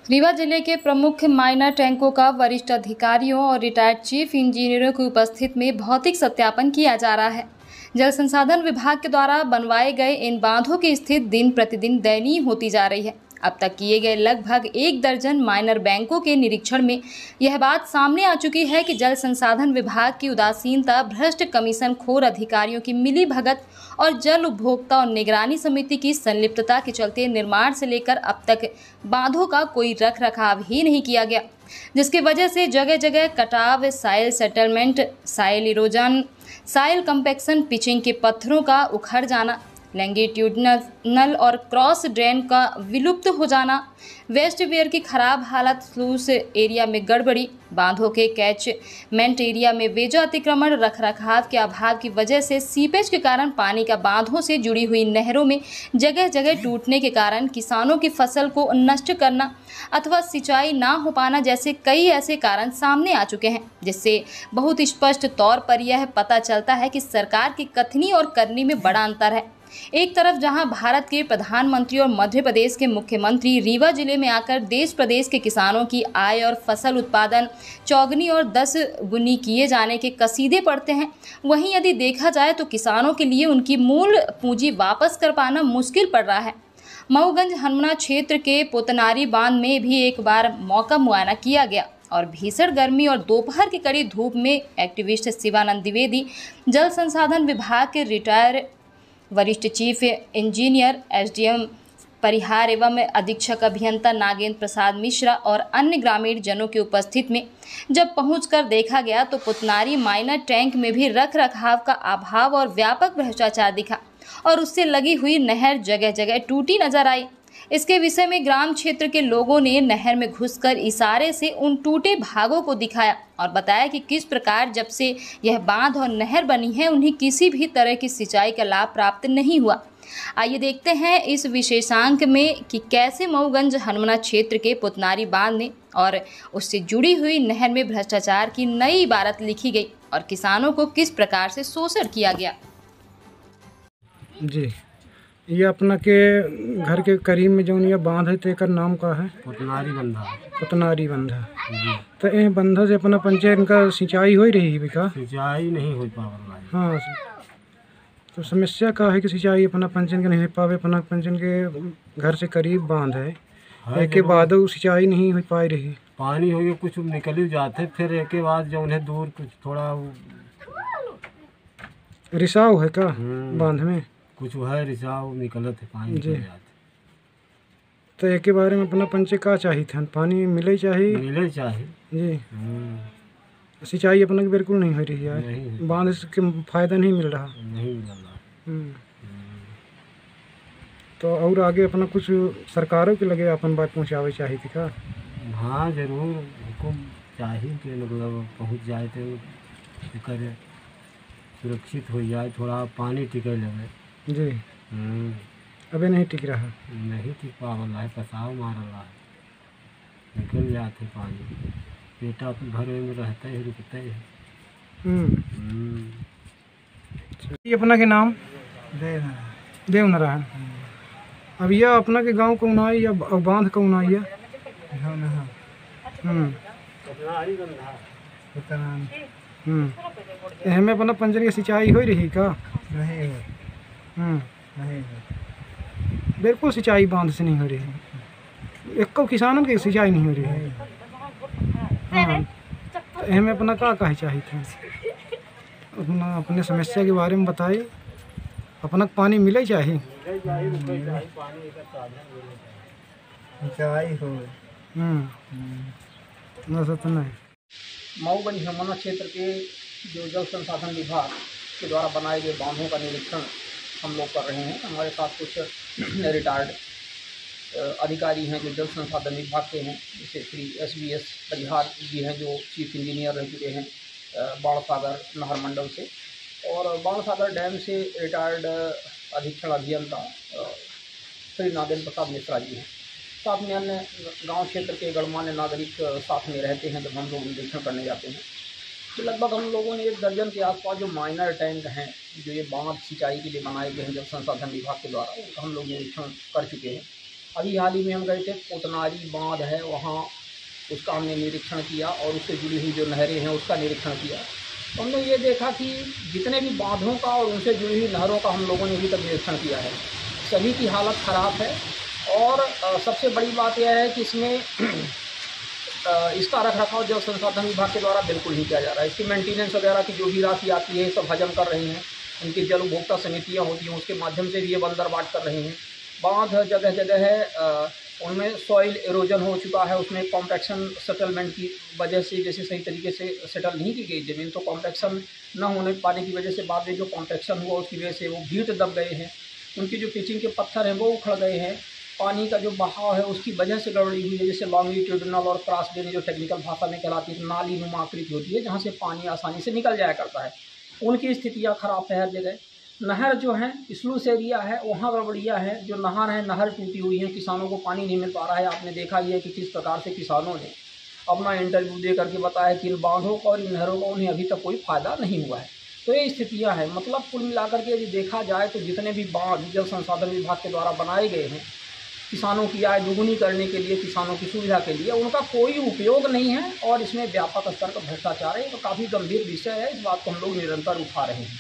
रीवा जिले के प्रमुख माइनर टैंकों का वरिष्ठ अधिकारियों और रिटायर्ड चीफ इंजीनियरों की उपस्थिति में भौतिक सत्यापन किया जा रहा है। जल संसाधन विभाग के द्वारा बनवाए गए इन बांधों की स्थिति दिन प्रतिदिन दयनीय होती जा रही है। अब तक किए गए लगभग 1 दर्जन माइनर बैंकों के निरीक्षण में यह बात सामने आ चुकी है कि जल संसाधन विभाग की उदासीनता, भ्रष्ट कमीशनखोर अधिकारियों की मिलीभगत और जल उपभोक्ता और निगरानी समिति की संलिप्तता के चलते निर्माण से लेकर अब तक बांधों का कोई रख रखाव ही नहीं किया गया, जिसकी वजह से जगह जगह कटाव, साइल सेटलमेंट, साइल इरोजन, साइल कंपैक्शन, पिचिंग के पत्थरों का उखड़ जाना, लैंगिट्यूडनल और क्रॉस ड्रेन का विलुप्त हो जाना, वेस्ट वेयर की खराब हालत, स्लूस एरिया में गड़बड़ी, बांधों के कैचमेंट एरिया में बेजा अतिक्रमण, रखरखाव के अभाव की वजह से सीपेज के कारण पानी का बांधों से जुड़ी हुई नहरों में जगह जगह टूटने के कारण किसानों की फसल को नष्ट करना अथवा सिंचाई ना हो पाना जैसे कई ऐसे कारण सामने आ चुके हैं, जिससे बहुत स्पष्ट तौर पर यह पता चलता है कि सरकार की कथनी और करनी में बड़ा अंतर है। एक तरफ जहां भारत के प्रधानमंत्री और मध्य प्रदेश के मुख्यमंत्री रीवा जिले में आकर देश प्रदेश के किसानों की आय और फसल उत्पादन चौगुनी और 10 गुनी किए जाने के कसीदे पड़ते हैं, वहीं यदि देखा जाए तो किसानों के लिए उनकी मूल पूंजी वापस कर पाना मुश्किल पड़ रहा है। मऊगंज हनुमना क्षेत्र के पोतनारी बांध में भी एक बार मौका मुआयना किया गया और भीषण गर्मी और दोपहर की कड़ी धूप में एक्टिविस्ट शिवानंद द्विवेदी, जल संसाधन विभाग के रिटायर वरिष्ठ चीफ इंजीनियर, एसडीएम परिहार एवं अधीक्षक अभियंता नागेंद्र प्रसाद मिश्रा और अन्य ग्रामीण जनों की उपस्थिति में जब पहुंचकर देखा गया तो पुतनारी माइनर टैंक में भी रख रखाव का अभाव और व्यापक भ्रष्टाचार दिखा और उससे लगी हुई नहर जगह जगह टूटी नजर आई। इसके विषय में ग्राम क्षेत्र के लोगों ने नहर में घुसकर इशारे से उन टूटे भागों को दिखाया और बताया कि किस प्रकार जब से यह बांध और नहर बनी है उन्हें किसी भी तरह की सिंचाई का लाभ प्राप्त नहीं हुआ। आइए देखते हैं इस विशेषांक में कि कैसे मऊगंज हनुमना क्षेत्र के पुतनारी बांध ने और उससे जुड़ी हुई नहर में भ्रष्टाचार की नई इबारत लिखी गई और किसानों को किस प्रकार से शोषण किया गया। जी, ये अपना के घर के करीब में जो ये बांध है तेकर नाम का है पुतनारी बंधा। पुतनारी बंधा। तो ये बंधा से अपना पंचायत का सिंचाई हो रही है बिका सिंचाई नहीं हो पावल। हाँ, तो समस्या का है कि सिंचाई अपना पंचायत के नहीं हो पावे। अपना पंचायत के घर से करीब बांध है, एक के बाद सिंचाई नहीं हो पा रही। पानी हो कुछ निकल जाते, फिर एक के बाद जो उन्हें दूर कुछ थोड़ा रिसाव है का बांध में कुछ है रिसाव निकलत है पानी जी। तो एक के बारे में अपना पंचे का चाहिए था, पानी मिले चाहिए जी। सिंचाई अपना की बिल्कुल नहीं हो रही है, बांध के फायदा नहीं मिल रहा। तो और आगे अपना कुछ सरकारों के लगे अपन बात पहुँचावे चाहिए थी का। हाँ जरूर, हुकुम चाहिए कि मतलब पहुँच जाए तो करे सुरक्षित हो जाए, थोड़ा पानी टिके लगे जी। अबे नहीं टिक रहा, नहीं टिक पावल है, पसाव मारल है, निकल जाते पानी, पेटा तो भरे में रहता है, रुकता है। ये अपना के नाम देवनारायण। अब यह अपना के गांव कौन आई या बांध कौन आई है? हमें अपना पंजर की सिंचाई हो रही का नहीं? नहीं, बिल्कुल सिंचाई बांध से नहीं हो रही है, एक किसानों की सिंचाई नहीं हो रही है। हाँ, तो हमें अपना क्या कहे चाहिए था, अपना अपने समस्या के बारे में बताइए। अपना पानी मिले चाहिए सिंचाई हो तो नहीं। मऊगंज हनुमना क्षेत्र के जो जल संसाधन विभाग के द्वारा बनाए गए बांधों का निरीक्षण हम लोग कर रहे हैं। हमारे साथ कुछ रिटायर्ड अधिकारी हैं जो जल संसाधन विभाग के हैं, जैसे श्री SBS परिहार जी हैं जो चीफ इंजीनियर रह चुके हैं बाणसागर नहर मंडल से, और बाणसागर डैम से रिटायर्ड अधीक्षण अभियंता श्री नागेंद्र प्रसाद मिश्रा जी हैं। साथ में अन्य गांव क्षेत्र के गणमान्य नागरिक साथ में रहते हैं जब हम लोग निरीक्षण करने जाते हैं। तो लगभग हम लोगों ने 1 दर्जन के आसपास जो माइनर टैंक हैं जो ये बांध सिंचाई के लिए बनाए गए हैं जल संसाधन विभाग के द्वारा, हम लोग निरीक्षण कर चुके हैं। अभी हाल ही में हम गए थे, पोतनारी बांध है वहाँ, उसका हमने निरीक्षण किया और उससे जुड़ी हुई जो नहरें हैं उसका निरीक्षण किया। तो हमने ये देखा कि जितने भी बांधों का और उनसे जुड़ी हुई नहरों का हम लोगों ने अभी तक निरीक्षण किया है, सभी की हालत ख़राब है। और सबसे बड़ी बात यह है कि इसमें इसका रखरखाव जल संसाधन विभाग के द्वारा बिल्कुल नहीं किया जा रहा है। इसकी मेंटेनेंस वगैरह की जो भी राशि आती है सब हजम कर रहे हैं, उनकी जल उपभोक्ता समितियाँ होती हैं उसके माध्यम से भी ये बंदरबाट कर रहे हैं। बांध जगह जगह है, उनमें सॉइल एरोजन हो चुका है, उसमें कॉम्पैक्शन सेटलमेंट की वजह से जैसे सही तरीके से सेटल नहीं की गई ज़मीन, तो कॉम्पैक्शन न होने पाने की वजह से बाद में जो कॉम्पैक्शन हुआ उसकी वजह से वो भीट दब गए हैं, उनकी जो पिचिंग के पत्थर हैं वो उखड़ गए हैं, पानी का जो बहाव है उसकी वजह से गड़बड़ी हुई है। जैसे लॉन्गिट्यूडिनल और क्रॉस ड्रेन जो टेक्निकल भाषा में कहलाती है, नाली नुमा आकृति होती है जहाँ से पानी आसानी से निकल जाया करता है, उनकी स्थितियाँ ख़राब है हर जगह। नहर जो है स्लूस एरिया है वहाँ गड़बड़ियाँ है, जो नहर है नहर टूटी हुई है, किसानों को पानी नहीं मिल पा रहा है। आपने देखा ही है कि किस प्रकार से किसानों ने अपना इंटरव्यू दे करके बताया कि इन बांधों का और इन नहरों का उन्हें अभी तक कोई फ़ायदा नहीं हुआ है। तो ये स्थितियाँ हैं। मतलब कुल मिलाकर के यदि देखा जाए तो जितने भी बांध जल संसाधन विभाग के द्वारा बनाए गए हैं किसानों की आय दोगुनी करने के लिए, किसानों की सुविधा के लिए, उनका कोई उपयोग नहीं है और इसमें व्यापक स्तर पर भ्रष्टाचार है। तो काफ़ी गंभीर विषय है, इस बात को हम लोग निरंतर उठा रहे हैं।